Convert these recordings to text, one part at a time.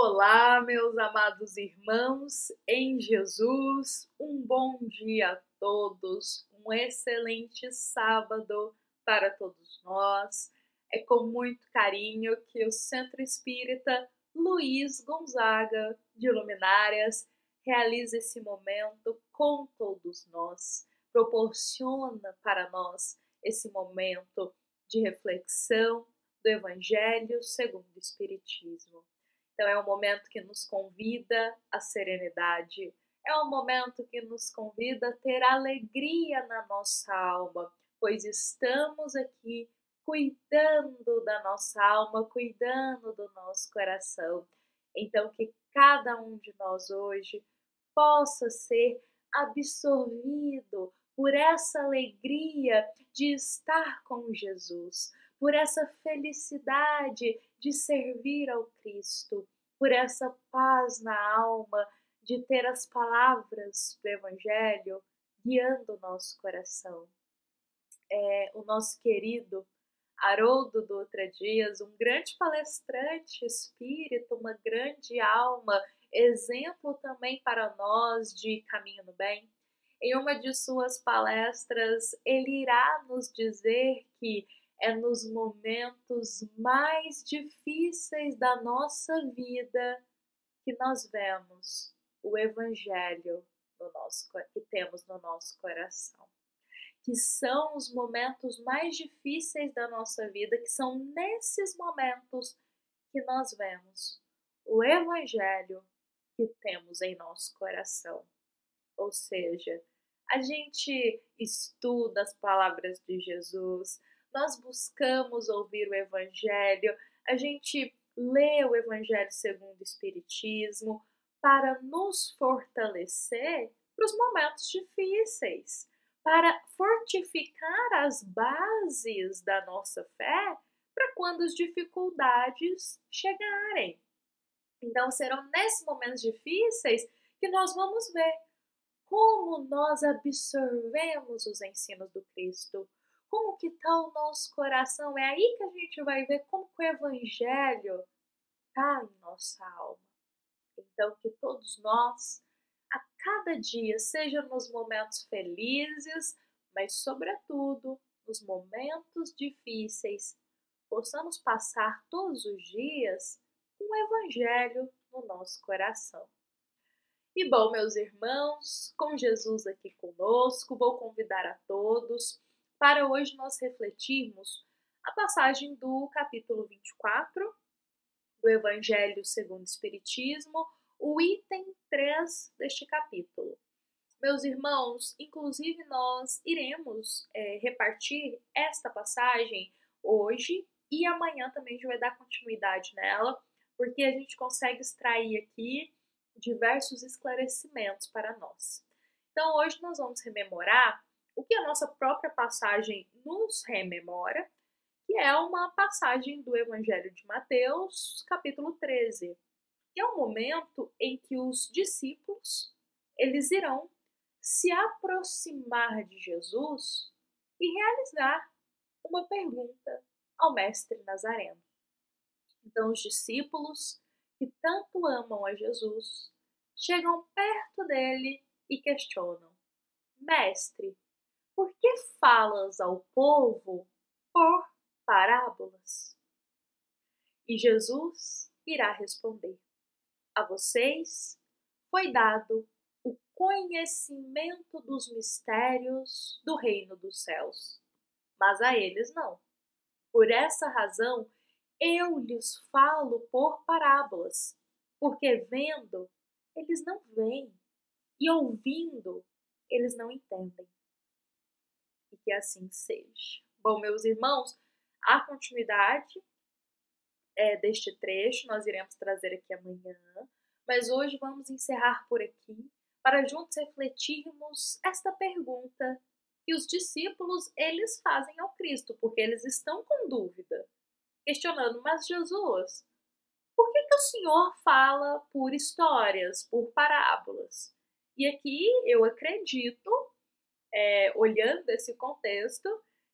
Olá, meus amados irmãos em Jesus, um bom dia a todos, um excelente sábado para todos nós. É com muito carinho que o Centro Espírita Luiz Gonzaga de Luminárias realiza esse momento com todos nós, proporciona para nós esse momento de reflexão do Evangelho segundo o Espiritismo. Então é um momento que nos convida à serenidade, é um momento que nos convida a ter alegria na nossa alma, pois estamos aqui cuidando da nossa alma, cuidando do nosso coração. Então que cada um de nós hoje possa ser absorvido por essa alegria de estar com Jesus, por essa felicidade de servir ao Cristo, por essa paz na alma de ter as palavras do Evangelho guiando o nosso coração. O nosso querido Haroldo Dutra Dias, um grande palestrante espírita, uma grande alma, exemplo também para nós de caminho no bem. Em uma de suas palestras, ele irá nos dizer que é nos momentos mais difíceis da nossa vida que nós vemos o Evangelho que temos no nosso coração. Que são os momentos mais difíceis da nossa vida, que são nesses momentos que nós vemos o Evangelho que temos em nosso coração. Ou seja, a gente estuda as palavras de Jesus, nós buscamos ouvir o Evangelho, a gente lê o Evangelho segundo o Espiritismo para nos fortalecer para os momentos difíceis, para fortificar as bases da nossa fé para quando as dificuldades chegarem. Então serão nesses momentos difíceis que nós vamos ver como nós absorvemos os ensinos do Cristo, como que está o nosso coração. É aí que a gente vai ver como que o Evangelho está em nossa alma. Então que todos nós, a cada dia, seja nos momentos felizes, mas sobretudo nos momentos difíceis, possamos passar todos os dias com o Evangelho no nosso coração. E bom, meus irmãos, com Jesus aqui conosco, vou convidar a todos para hoje nós refletirmos a passagem do capítulo 24 do Evangelho segundo o Espiritismo, o item 3 deste capítulo. Meus irmãos, inclusive nós iremos repartir esta passagem hoje e amanhã também a gente vai dar continuidade nela, porque a gente consegue extrair aqui diversos esclarecimentos para nós. Então hoje nós vamos rememorar o que a nossa própria passagem nos rememora, que é uma passagem do Evangelho de Mateus, capítulo 13. Que é um momento em que os discípulos eles irão se aproximar de Jesus e realizar uma pergunta ao mestre Nazareno. Então os discípulos que tanto amam a Jesus chegam perto dele e questionam: Mestre, por que falas ao povo por parábolas? E Jesus irá responder: a vocês foi dado o conhecimento dos mistérios do reino dos céus, mas a eles não. Por essa razão, eu lhes falo por parábolas, porque vendo, eles não veem, e ouvindo, eles não entendem. E que assim seja. Bom, meus irmãos, a continuidade deste trecho nós iremos trazer aqui amanhã, mas hoje vamos encerrar por aqui para juntos refletirmos esta pergunta que os discípulos eles fazem ao Cristo, porque eles estão com dúvida, questionando: mas Jesus, por que o Senhor fala por histórias, por parábolas? E aqui eu acredito, olhando esse contexto,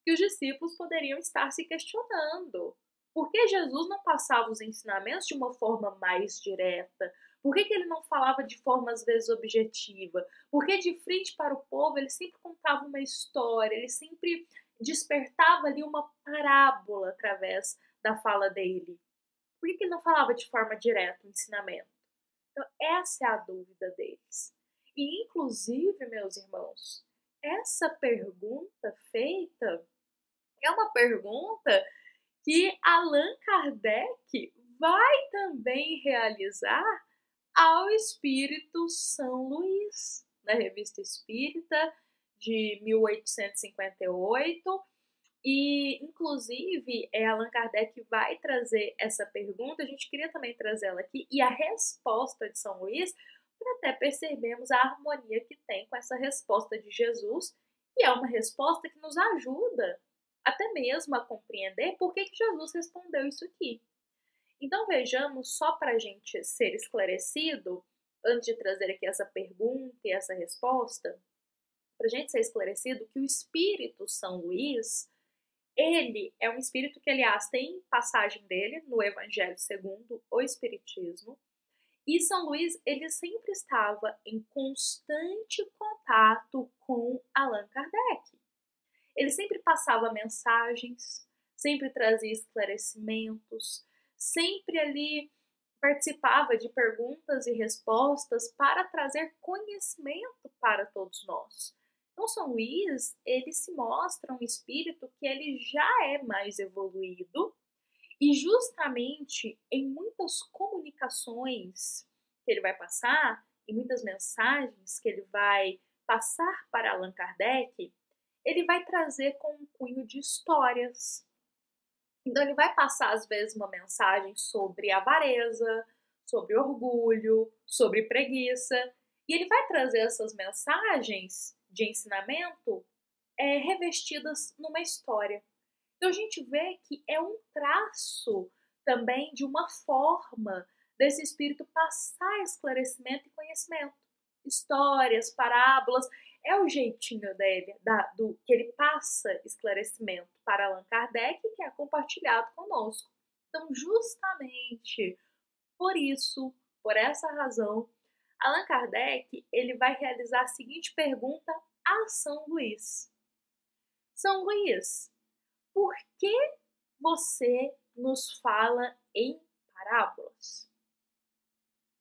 que os discípulos poderiam estar se questionando: Por que Jesus não passava os ensinamentos de uma forma mais direta? Por que ele não falava de forma, às vezes, objetiva? Porque de frente para o povo ele sempre contava uma história, ele sempre despertava ali uma parábola através da fala dele. Por que ele não falava de forma direta o ensinamento? Então, essa é a dúvida deles. E, inclusive, meus irmãos, essa pergunta feita é uma pergunta que Allan Kardec vai também realizar ao Espírito São Luís, na Revista Espírita de 1858. E, inclusive, Allan Kardec vai trazer essa pergunta, a gente queria também trazer ela aqui, e a resposta de São Luís, para até percebermos a harmonia que tem com essa resposta de Jesus, e é uma resposta que nos ajuda até mesmo a compreender por que Jesus respondeu isso aqui. Então vejamos, só para a gente ser esclarecido, antes de trazer aqui essa pergunta e essa resposta, para a gente ser esclarecido que o Espírito São Luís, ele é um espírito que, aliás, tem passagem dele no Evangelho segundo o Espiritismo, e São Luís, ele sempre estava em constante contato com Allan Kardec. Ele sempre passava mensagens, sempre trazia esclarecimentos, sempre ali participava de perguntas e respostas para trazer conhecimento para todos nós. Então, São Luís, ele se mostra um espírito que ele já é mais evoluído e justamente em muitas comunicações que ele vai passar, em muitas mensagens que ele vai passar para Allan Kardec, ele vai trazer com um cunho de histórias. Então ele vai passar às vezes uma mensagem sobre avareza, sobre orgulho, sobre preguiça, e ele vai trazer essas mensagens de ensinamento revestidas numa história. Então a gente vê que é um traço também de uma forma desse espírito passar esclarecimento e conhecimento. Histórias, parábolas, é o jeitinho dele, que ele passa esclarecimento para Allan Kardec, que é compartilhado conosco. Então, justamente por isso, por essa razão, Allan Kardec ele vai realizar a seguinte pergunta a São Luís. São Luís, por que você nos fala em parábolas?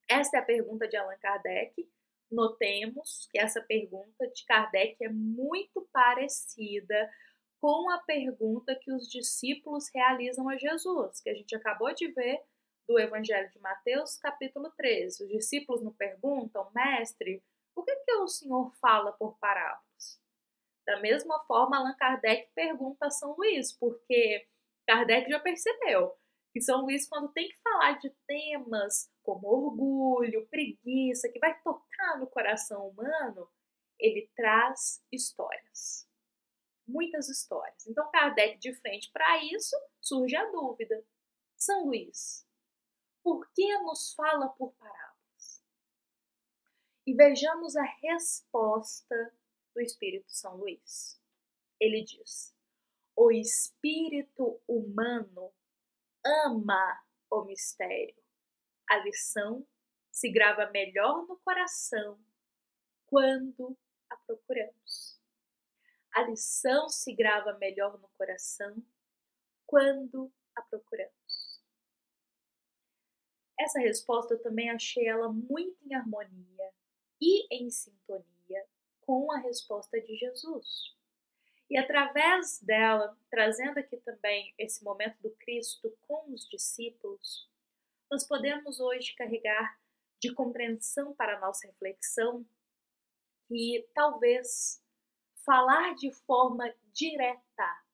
Esta é a pergunta de Allan Kardec. Notemos que essa pergunta de Kardec é muito parecida com a pergunta que os discípulos realizam a Jesus, que a gente acabou de ver do Evangelho de Mateus, capítulo 13. Os discípulos não perguntam, mestre, por que o Senhor fala por parábolas? Da mesma forma, Allan Kardec pergunta a São Luís, porque Kardec já percebeu que São Luís, quando tem que falar de temas como orgulho, preguiça, que vai tocar no coração humano, ele traz histórias. Muitas histórias. Então, Kardec, de frente para isso, surge a dúvida. São Luís, por que nos fala por parábolas? E vejamos a resposta do Espírito São Luís. Ele diz: o espírito humano ama o mistério. A lição se grava melhor no coração quando a procuramos. A lição se grava melhor no coração quando a procuramos. Essa resposta eu também achei ela muito em harmonia e em sintonia com a resposta de Jesus. E através dela, trazendo aqui também esse momento do Cristo com os discípulos, nós podemos hoje carregar de compreensão para a nossa reflexão que talvez falar de forma direta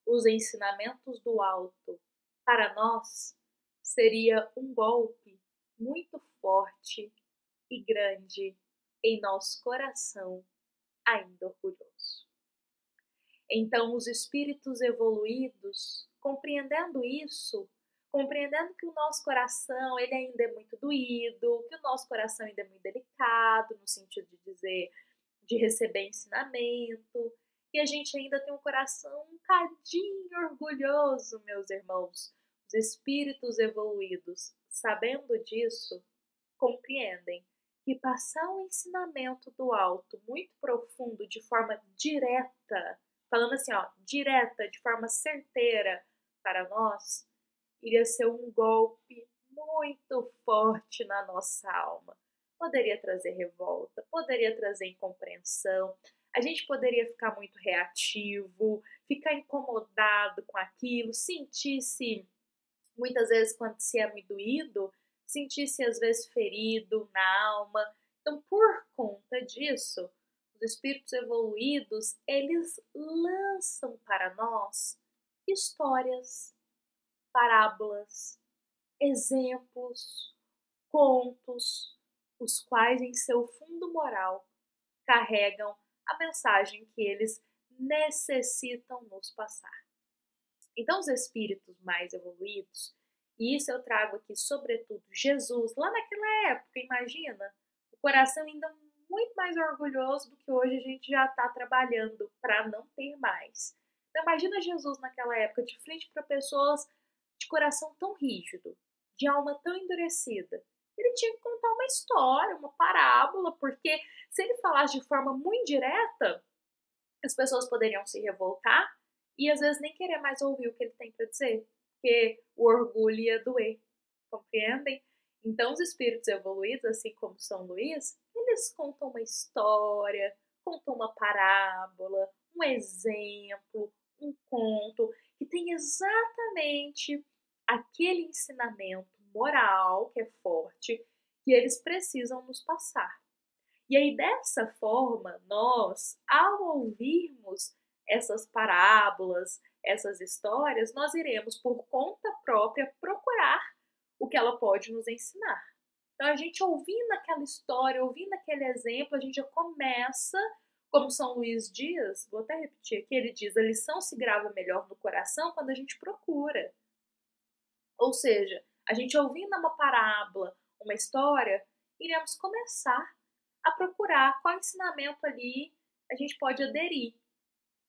os ensinamentos do alto para nós seria um golpe muito forte e grande em nosso coração ainda orgulhoso. Então, os espíritos evoluídos, compreendendo isso, compreendendo que o nosso coração ele ainda é muito doído, que o nosso coração ainda é muito delicado, no sentido de dizer, de receber ensinamento, e a gente ainda tem um coração um cadinho orgulhoso, meus irmãos, Os espíritos evoluídos, sabendo disso, compreendem que passar um ensinamento do alto muito profundo de forma direta, falando assim, direta, de forma certeira para nós, iria ser um golpe muito forte na nossa alma. Poderia trazer revolta, poderia trazer incompreensão, a gente poderia ficar muito reativo, ficar incomodado com aquilo, sentir-se, muitas vezes quando se é muito doído, sentir-se às vezes ferido na alma. Então, por conta disso, os espíritos evoluídos, eles lançam para nós histórias, parábolas, exemplos, contos, os quais em seu fundo moral carregam a mensagem que eles necessitam nos passar. Então, os espíritos mais evoluídos, e isso eu trago aqui, sobretudo, Jesus, lá naquela época, imagina, o coração ainda muito mais orgulhoso do que hoje a gente já está trabalhando para não ter mais. Então, imagina Jesus naquela época, de frente para pessoas de coração tão rígido, de alma tão endurecida. Ele tinha que contar uma história, uma parábola, porque se ele falasse de forma muito direta, as pessoas poderiam se revoltar e às vezes nem querer mais ouvir o que ele tem para dizer, porque o orgulho ia doer, compreendem? Então os espíritos evoluídos, assim como São Luís, eles contam uma história, contam uma parábola, um exemplo, um conto, que tem exatamente aquele ensinamento moral que é forte, que eles precisam nos passar. E aí, dessa forma, nós, ao ouvirmos essas parábolas, essas histórias, nós iremos, por conta própria, procurar o que ela pode nos ensinar. Então, a gente ouvindo aquela história, ouvindo aquele exemplo, a gente já começa, como São Luís diz, vou até repetir aqui, ele diz, a lição se grava melhor no coração quando a gente procura. Ou seja, a gente ouvindo uma parábola, uma história, iremos começar a procurar qual ensinamento ali a gente pode aderir.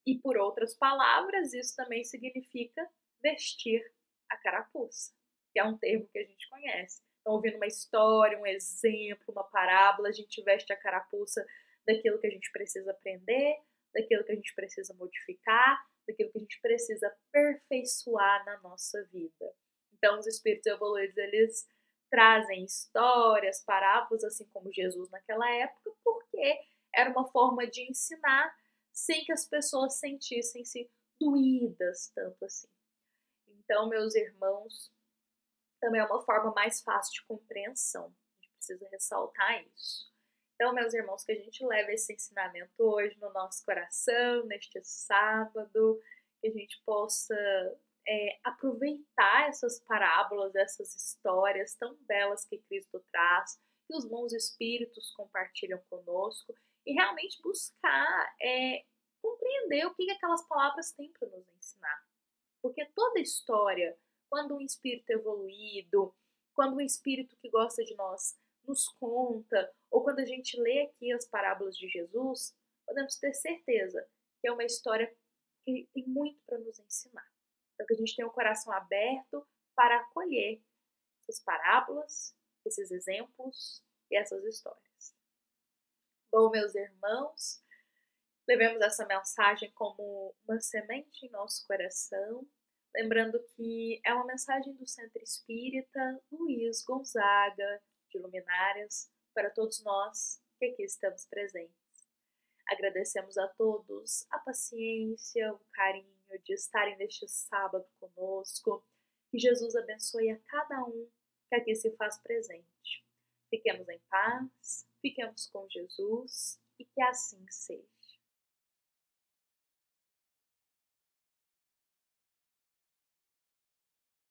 E por outras palavras, isso também significa vestir a carapuça, que é um termo que a gente conhece. Então, ouvindo uma história, um exemplo, uma parábola, a gente veste a carapuça daquilo que a gente precisa aprender, daquilo que a gente precisa modificar, daquilo que a gente precisa aperfeiçoar na nossa vida. Então, os espíritos evoluídos, eles trazem histórias, parábolas, assim como Jesus naquela época, porque era uma forma de ensinar sem que as pessoas sentissem-se doídas tanto assim. Então, meus irmãos, também é uma forma mais fácil de compreensão. A gente precisa ressaltar isso. Então, meus irmãos, que a gente leve esse ensinamento hoje no nosso coração, neste sábado, que a gente possa aproveitar essas parábolas, essas histórias tão belas que Cristo traz, que os bons espíritos compartilham conosco, e realmente buscar compreender o que aquelas palavras têm para nos ensinar. Porque toda história, quando um espírito evoluído, quando um espírito que gosta de nós nos conta, ou quando a gente lê aqui as parábolas de Jesus, podemos ter certeza que é uma história que tem muito para nos ensinar. Então, que a gente tenha o coração aberto para acolher essas parábolas, esses exemplos e essas histórias. Bom, meus irmãos, levemos essa mensagem como uma semente em nosso coração, lembrando que é uma mensagem do Centro Espírita Luiz Gonzaga de Luminárias para todos nós que aqui estamos presentes. Agradecemos a todos a paciência, o carinho de estarem neste sábado conosco. Que Jesus abençoe a cada um que aqui se faz presente. Fiquemos em paz, fiquemos com Jesus e que assim seja.